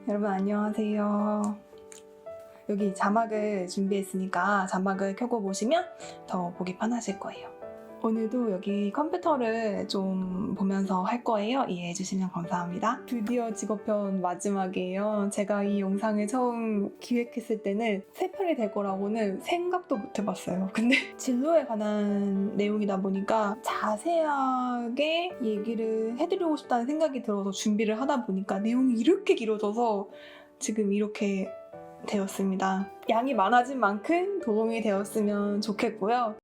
여러분 안녕하세요. 여기 자막을 준비했으니까 자막을 켜고 보시면 더 보기 편하실 거예요. 오늘도 여기 컴퓨터를 좀 보면서 할 거예요. 이해해 주시면 감사합니다. 드디어 직업편 마지막이에요. 제가 이 영상을 처음 기획했을 때는 3편이 될 거라고는 생각도 못 해봤어요. 근데 진로에 관한 내용이다 보니까 자세하게 얘기를 해드리고 싶다는 생각이 들어서 준비를 하다 보니까 내용이 이렇게 길어져서 지금 이렇게 되었습니다. 양이 많아진 만큼 도움이 되었으면 좋겠고요.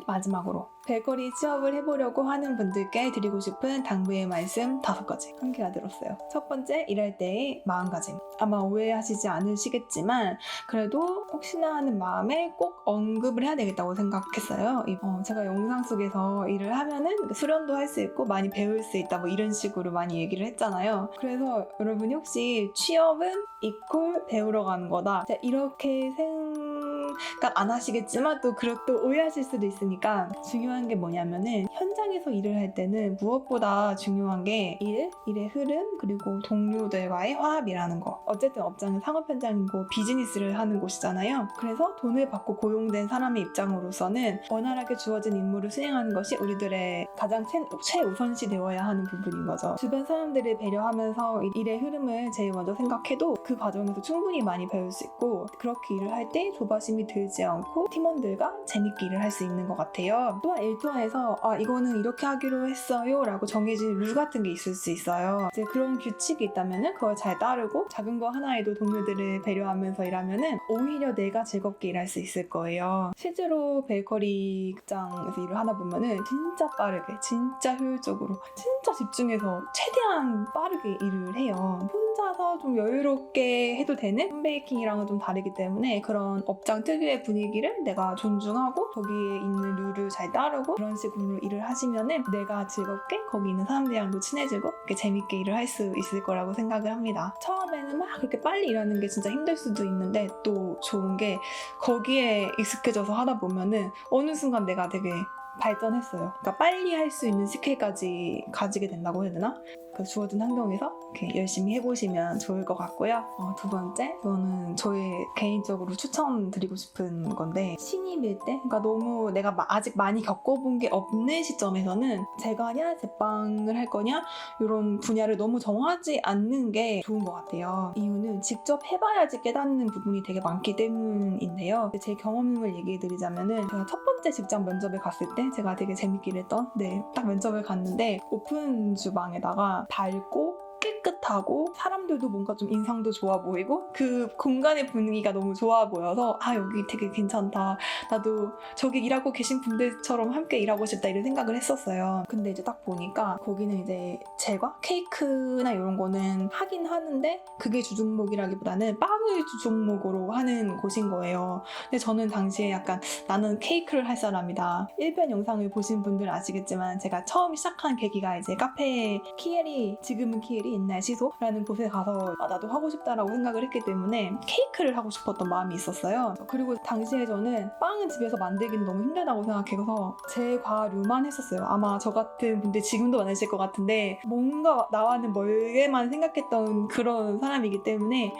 마지막으로 벨거리 취업을 해보려고 하는 분들께 드리고 싶은 당부의 말씀 5가지 한 개가 들었어요. 첫 번째, 일할 때의 마음가짐. 아마 오해하시지 않으시겠지만 그래도 혹시나 하는 마음에 꼭 언급을 해야 되겠다고 생각했어요. 제가 영상 속에서 일을 하면은 수련도 할 수 있고 많이 배울 수 있다 뭐 이런 식으로 많이 얘기를 했잖아요. 그래서 여러분이 혹시 취업은 이퀄 배우러 가는 거다 이렇게 생각 안 하시겠지만 또 오해하실 수도 있으니까 중요한 게 뭐냐면은 현장에서 일을 할 때는 무엇보다 중요한 게 일의 흐름 그리고 동료들과의 화합이라는 거. 어쨌든 업장은 상업 현장이고 비즈니스를 하는 곳이잖아요. 그래서 돈을 받고 고용된 사람의 입장으로서는 원활하게 주어진 임무를 수행하는 것이 우리들의 가장 최우선시 되어야 하는 부분인 거죠. 주변 사람들을 배려하면서 일의 흐름을 제일 먼저 생각해도 그 과정에서 충분히 많이 배울 수 있고 그렇게 일을 할 때 조바심이 들지 않고 팀원들과 재밌게 일을 할 수 있는 것 같아요. 또한 일터에서 이거는 이렇게 하기로 했어요 라고 정해진 룰 같은 게 있을 수 있어요. 이제 그런 규칙이 있다면 그걸 잘 따르고 작은 거 하나에도 동료들을 배려하면서 일하면 오히려 내가 즐겁게 일할 수 있을 거예요. 실제로 베이커리 극장에서 일을 하다 보면 진짜 빠르게 진짜 효율적으로 진짜 집중해서 최대한 빠르게 일을 해요. 혼자서 좀 여유롭게 해도 되는 홈베이킹이랑은 좀 다르기 때문에 그런 업장 특유의 분위기를 내가 존중하고 거기에 있는 룰을 잘 따르고 그런 식으로 일을 하시면은 내가 즐겁게 거기 있는 사람들이랑도 친해지고 이렇게 재밌게 일을 할 수 있을 거라고 생각을 합니다. 처음에는 막 그렇게 빨리 일하는 게 진짜 힘들 수도 있는데 또 좋은 게 거기에 익숙해져서 하다 보면은 어느 순간 내가 되게 발전했어요. 그러니까 빨리 할 수 있는 스킬까지 가지게 된다고 해야 되나? 그 주어진 환경에서 이렇게 열심히 해보시면 좋을 것 같고요. 두 번째, 이거는 저의 개인적으로 추천드리고 싶은 건데 신입일 때, 그러니까 너무 내가 아직 많이 겪어본 게 없는 시점에서는 제가 하냐, 제빵을 할 거냐 이런 분야를 너무 정하지 않는 게 좋은 것 같아요. 이유는 직접 해봐야지 깨닫는 부분이 되게 많기 때문인데요. 제 경험을 얘기해드리자면은 제가 첫 번째 직장 면접에 갔을 때 제가 되게 재밌게 일했던 딱 면접을 갔는데 오픈 주방에다가 밝고 깨끗하고 사람들도 뭔가 좀 인상도 좋아 보이고 그 공간의 분위기가 너무 좋아 보여서 여기 되게 괜찮다. 나도 저기 일하고 계신 분들처럼 함께 일하고 싶다 이런 생각을 했었어요. 근데 이제 딱 보니까 거기는 이제 제과? 케이크나 이런 거는 하긴 하는데 그게 주종목이라기보다는 빵을 주종목으로 하는 곳인 거예요. 근데 저는 당시에 약간 나는 케이크를 할 사람이다. 1편 영상을 보신 분들은 아시겠지만 제가 처음 시작한 계기가 이제 카페 키에리, 지금은 키에리 옛날 시소라는 곳에 가서 나도 하고 싶다라고 생각을 했기 때문에 케이크를 하고 싶었던 마음이 있었어요. 그리고 당시에 저는 빵은 집에서 만들기는 너무 힘들다고 생각해서 제 과류만 했었어요. 아마 저 같은 분들 지금도 많으실 것 같은데 뭔가 나와는 멀게만 생각했던 그런 사람이기 때문에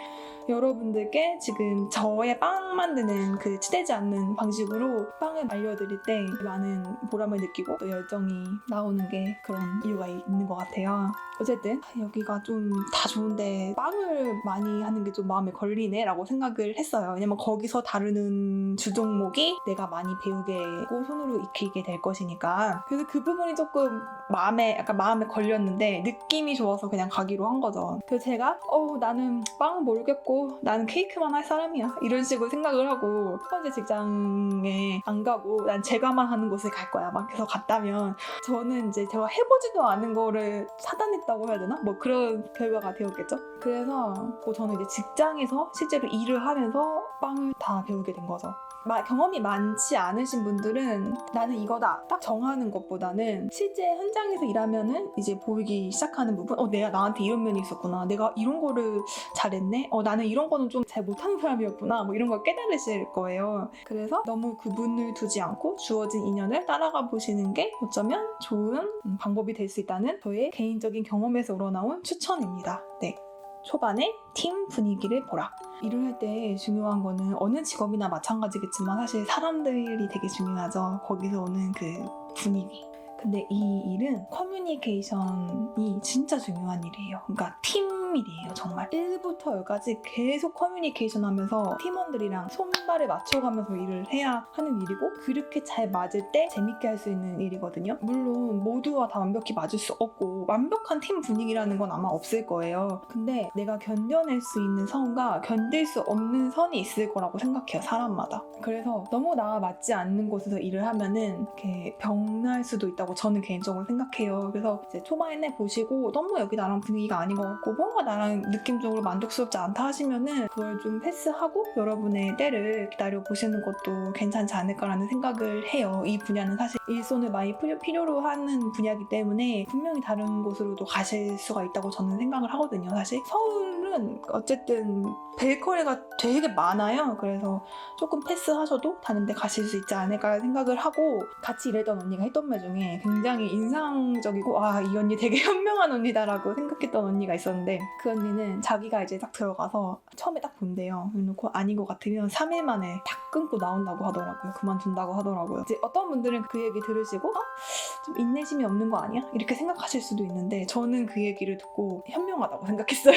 여러분들께 지금 저의 빵 만드는 그 치대지 않는 방식으로 빵을 알려드릴 때 많은 보람을 느끼고 또 열정이 나오는 게 그런 이유가 있는 것 같아요. 어쨌든 여기가 좀 다 좋은데 빵을 많이 하는 게 좀 마음에 걸리네 라고 생각을 했어요. 왜냐면 거기서 다루는 주종목이 내가 많이 배우고 손으로 익히게 될 것이니까. 그래서 그 부분이 조금 약간 마음에 걸렸는데 느낌이 좋아서 그냥 가기로 한 거죠. 그래서 제가 나는 빵은 모르겠고 나는 케이크만 할 사람이야 이런 식으로 생각을 하고 첫 번째 직장에 안 가고 난 제가만 하는 곳에 갈 거야 막 해서 갔다면 저는 이제 제가 해보지도 않은 거를 사단했다고 해야 되나? 뭐 그런 그런 결과가 되었겠죠. 그래서 저는 이제 직장에서 실제로 일을 하면서 빵을 다 배우게 된 거죠. 경험이 많지 않으신 분들은 나는 이거다 딱 정하는 것보다는 실제 현장에서 일하면은 이제 보이기 시작하는 부분, 내가 나한테 이런 면이 있었구나, 내가 이런 거를 잘했네, 나는 이런 거는 좀 잘 못하는 사람이었구나, 뭐 이런 걸 깨달으실 거예요. 그래서 너무 구분을 두지 않고 주어진 인연을 따라가 보시는 게 어쩌면 좋은 방법이 될 수 있다는 저의 개인적인 경험에서 우러나온 추천입니다. 네. 초반에 팀 분위기를 보라. 일을 할 때 중요한 거는 어느 직업이나 마찬가지겠지만 사실 사람들이 되게 중요하죠. 거기서 오는 그 분위기. 근데 이 일은 커뮤니케이션이 진짜 중요한 일이에요. 그러니까 팀일이에요, 정말. 1부터 10까지 계속 커뮤니케이션 하면서 팀원들이랑 손발을 맞춰가면서 일을 해야 하는 일이고, 그렇게 잘 맞을 때 재밌게 할 수 있는 일이거든요. 물론 모두와 다 완벽히 맞을 수 없고 완벽한 팀 분위기라는 건 아마 없을 거예요. 근데 내가 견뎌낼 수 있는 선과 견딜 수 없는 선이 있을 거라고 생각해요, 사람마다. 그래서 너무 나와 맞지 않는 곳에서 일을 하면은 이렇게 병날 수도 있다고 저는 개인적으로 생각해요. 그래서 이제 초반에 보시고 너무 여기 나랑 분위기가 아닌 것 같고 뭔가 나랑 느낌적으로 만족스럽지 않다 하시면은 그걸 좀 패스하고 여러분의 때를 기다려 보시는 것도 괜찮지 않을까라는 생각을 해요. 이 분야는 사실 일손을 많이 필요로 하는 분야이기 때문에 분명히 다른 곳으로도 가실 수가 있다고 저는 생각을 하거든요. 사실 서울은 어쨌든 베이커리가 되게 많아요. 그래서 조금 패스하셔도 다른 데 가실 수 있지 않을까 생각을 하고, 같이 일했던 언니가 했던 말 중에 굉장히 인상적이고 이 언니 되게 현명한 언니다라고 생각했던 언니가 있었는데, 그 언니는 자기가 이제 딱 들어가서 처음에 딱 본대요. 그래놓고 아닌 것 같으면 3일 만에 탁 끊고 나온다고 하더라고요. 그만둔다고 하더라고요. 이제 어떤 분들은 그 얘기 들으시고 좀 인내심이 없는 거 아니야? 이렇게 생각하실 수도 있는데 저는 그 얘기를 듣고 현명하다고 생각했어요.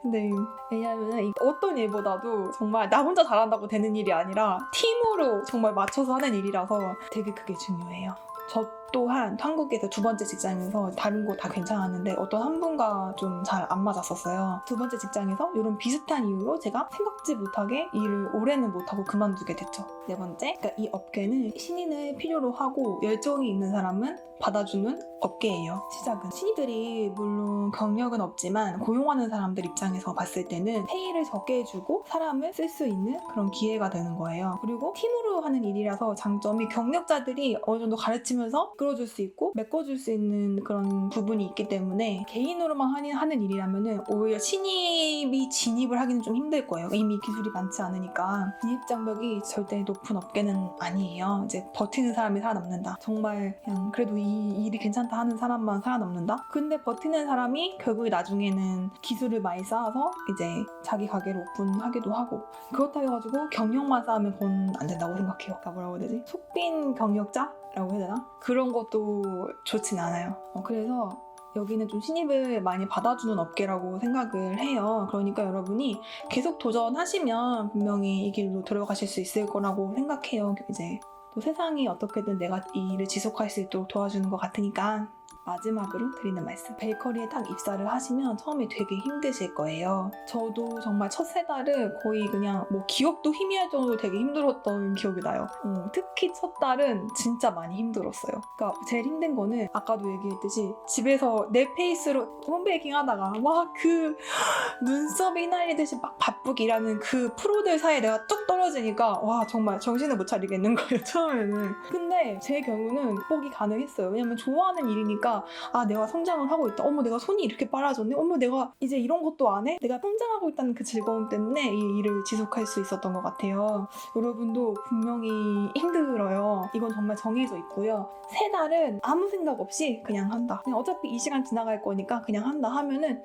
근데 왜냐하면 어떤 일보다도 정말 나 혼자 잘한다고 되는 일이 아니라 팀으로 정말 맞춰서 하는 일이라서 되게 그게 중요해요. 저 또한 한국에서 두 번째 직장에서 다른 거 다 괜찮았는데 어떤 한 분과 좀 잘 안 맞았었어요. 두 번째 직장에서 이런 비슷한 이유로 제가 생각지 못하게 일을 오래는 못하고 그만두게 됐죠. 네 번째, 그러니까 이 업계는 신인을 필요로 하고 열정이 있는 사람은 받아주는 업계예요. 시작은 신입들이 물론 경력은 없지만 고용하는 사람들 입장에서 봤을 때는 페이를 적게 해주고 사람을 쓸 수 있는 그런 기회가 되는 거예요. 그리고 팀으로 하는 일이라서 장점이 경력자들이 어느 정도 가르치면서 끌어줄 수 있고 메꿔줄 수 있는 그런 부분이 있기 때문에 개인으로만 하는 일이라면 오히려 신입이 진입을 하기는 좀 힘들 거예요. 이미 기술이 많지 않으니까. 진입 장벽이 절대 높은 업계는 아니에요. 이제 버티는 사람이 살아남는다. 정말 그냥 그래도 이 일이 괜찮다 하는 사람만 살아남는다? 근데 버티는 사람이 결국에 나중에는 기술을 많이 쌓아서 이제 자기 가게를 오픈하기도 하고, 그렇다고 해가지고 경력만 쌓으면 그건 안 된다고 생각해요. 그러니까 뭐라고 해야 되지? 속빈 경력자라고 해야 되나? 그런 것도 좋진 않아요. 그래서 여기는 좀 신입을 많이 받아주는 업계라고 생각을 해요. 그러니까 여러분이 계속 도전하시면 분명히 이 길로 들어가실 수 있을 거라고 생각해요. 이제 또 세상이 어떻게든 내가 이 일을 지속할 수 있도록 도와주는 것 같으니까. 마지막으로 드리는 말씀. 베이커리에 딱 입사를 하시면 처음에 되게 힘드실 거예요. 저도 정말 첫 세 달은 거의 그냥 기억도 희미할 정도로 되게 힘들었던 기억이 나요. 특히 첫 달은 진짜 많이 힘들었어요. 그러니까 제일 힘든 거는 아까도 얘기했듯이 집에서 내 페이스로 홈베이킹 하다가 막 그 눈썹이 휘날리듯이 막 바쁘게 일하는 그 프로들 사이에 내가 뚝 떨어지니까 정말 정신을 못 차리겠는 거예요, 처음에는. 근데 제 경우는 극복이 가능했어요. 왜냐면 좋아하는 일이니까 내가 성장을 하고 있다. 어머, 내가 손이 이렇게 빨라졌네. 어머, 내가 이제 이런 것도 안 해? 내가 성장하고 있다는 그 즐거움 때문에 이 일을 지속할 수 있었던 것 같아요. 여러분도 분명히 힘들어요. 이건 정말 정해져 있고요. 세 달은 아무 생각 없이 그냥 한다. 그냥 어차피 이 시간 지나갈 거니까 그냥 한다 하면은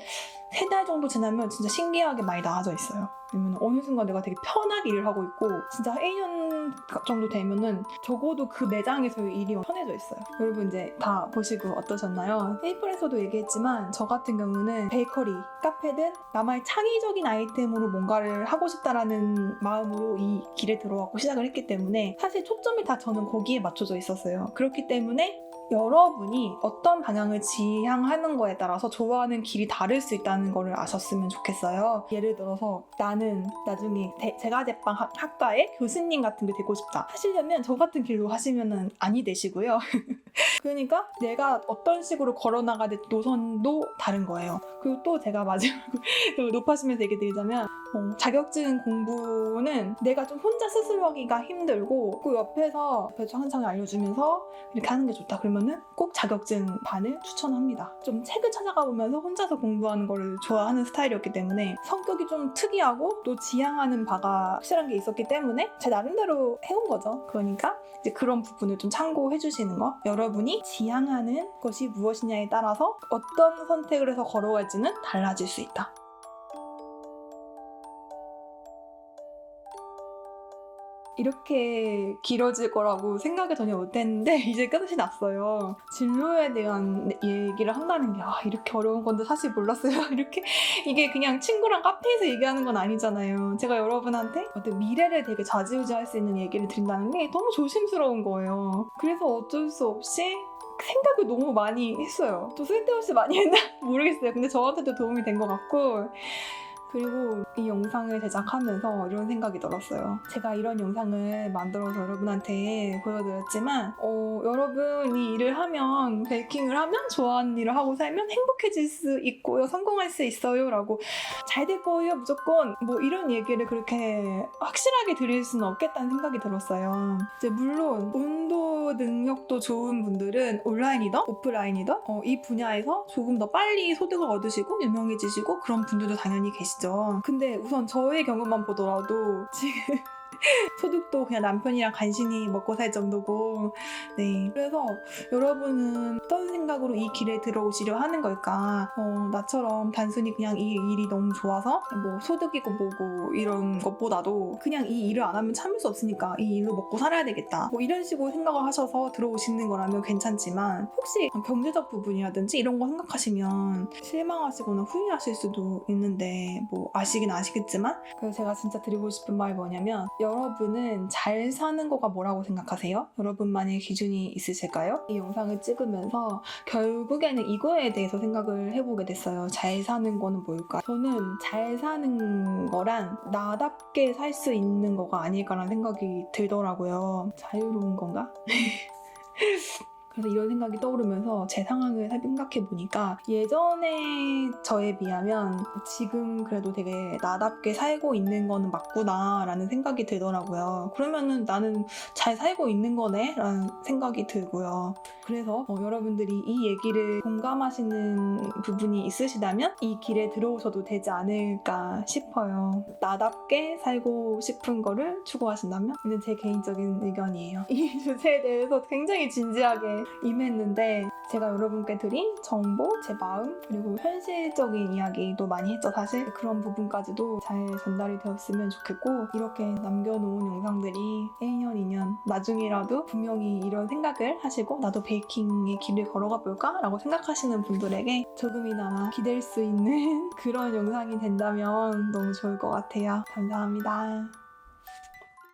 3달 정도 지나면 진짜 신기하게 많이 나아져 있어요. 왜냐면 어느 순간 내가 되게 편하게 일을 하고 있고 진짜 1년 정도 되면은 적어도 그 매장에서의 일이 편해져 있어요. 여러분 이제 다 보시고 어떠셨나요? 1편에서도 얘기했지만 저 같은 경우는 베이커리, 카페든 나만의 창의적인 아이템으로 뭔가를 하고 싶다라는 마음으로 이 길에 들어왔고 시작을 했기 때문에 사실 초점이 다 저는 거기에 맞춰져 있었어요. 그렇기 때문에 여러분이 어떤 방향을 지향하는 거에 따라서 좋아하는 길이 다를 수 있다는 거를 아셨으면 좋겠어요. 예를 들어서 나는 나중에 제과제빵 학과의 교수님 같은 게 되고 싶다 하시려면 저 같은 길로 하시면 아니 되시고요. 그러니까 내가 어떤 식으로 걸어나가는 노선도 다른 거예요. 그리고 또 제가 마지막으로 높아지면서 얘기 드리자면 자격증 공부는 내가 좀 혼자 스스로 하기가 힘들고 그 옆에서 항상 알려주면서 이렇게 하는 게 좋다 그러면은 꼭 자격증 반을 추천합니다. 좀 책을 찾아가 보면서 혼자서 공부하는 거를 좋아하는 스타일이었기 때문에 성격이 좀 특이하고 또 지향하는 바가 확실한 게 있었기 때문에 제 나름대로 해온 거죠. 그러니까 이제 그런 부분을 좀 참고해 주시는 거. 여러분이 지향하는 것이 무엇이냐에 따라서 어떤 선택을 해서 걸어갈지는 달라질 수 있다. 이렇게 길어질 거라고 생각을 전혀 못했는데 이제 끝이 났어요. 진로에 대한 얘기를 한다는 게 이렇게 어려운 건데 사실 몰랐어요. 이게 그냥 친구랑 카페에서 얘기하는 건 아니잖아요. 제가 여러분한테 미래를 되게 좌지우지할 수 있는 얘기를 드린다는 게 너무 조심스러운 거예요. 그래서 어쩔 수 없이 생각을 너무 많이 했어요. 또 쓸데없이 많이 했나 모르겠어요. 근데 저한테도 도움이 된 것 같고 그리고 이 영상을 제작하면서 이런 생각이 들었어요. 제가 이런 영상을 만들어서 여러분한테 보여드렸지만 여러분 이 일을 하면 베이킹을 하면 좋아하는 일을 하고 살면 행복해질 수 있고요. 성공할 수 있어요. 라고 잘 될 거예요. 무조건 뭐 이런 얘기를 그렇게 확실하게 드릴 수는 없겠다는 생각이 들었어요. 이제 물론 운도 능력도 좋은 분들은 온라인이든 오프라인이든 이 분야에서 조금 더 빨리 소득을 얻으시고 유명해지시고 그런 분들도 당연히 계시죠. 근데 우선 저의 경우만 보더라도 지금 소득도 그냥 남편이랑 간신히 먹고 살 정도고 네 그래서 여러분은 어떤 생각으로 이 길에 들어오시려 하는 걸까? 나처럼 단순히 그냥 이 일이 너무 좋아서 뭐 소득이고 뭐고 이런 것보다도 그냥 이 일을 안 하면 참을 수 없으니까 이 일로 먹고 살아야 되겠다 뭐 이런 식으로 생각을 하셔서 들어오시는 거라면 괜찮지만 혹시 경제적 부분이라든지 이런 거 생각하시면 실망하시거나 후회하실 수도 있는데 뭐 아시긴 아시겠지만 그래서 제가 진짜 드리고 싶은 말이 뭐냐면 여러분은 잘 사는 거가 뭐라고 생각하세요? 여러분만의 기준이 있으실까요? 이 영상을 찍으면서 결국에는 이거에 대해서 생각을 해보게 됐어요. 잘 사는 거는 뭘까? 저는 잘 사는 거란 나답게 살 수 있는 거가 아닐까라는 생각이 들더라고요. 자유로운 건가? 그래서 이런 생각이 떠오르면서 제 상황을 생각해보니까 예전에 저에 비하면 지금 그래도 되게 나답게 살고 있는 거는 맞구나 라는 생각이 들더라고요. 그러면은 나는 잘 살고 있는 거네 라는 생각이 들고요. 그래서 여러분들이 이 얘기를 공감하시는 부분이 있으시다면 이 길에 들어오셔도 되지 않을까 싶어요. 나답게 살고 싶은 거를 추구하신다면? 이건 제 개인적인 의견이에요. 이 주제에 대해서 굉장히 진지하게 임했는데 제가 여러분께 드린 정보, 제 마음, 그리고 현실적인 이야기도 많이 했죠 사실. 그런 부분까지도 잘 전달이 되었으면 좋겠고 이렇게 남겨놓은 영상들이 1년, 2년 나중이라도 분명히 이런 생각을 하시고 나도 베이킹의 길을 걸어가 볼까? 라고 생각하시는 분들에게 조금이나마 기댈 수 있는 그런 영상이 된다면 너무 좋을 것 같아요. 감사합니다.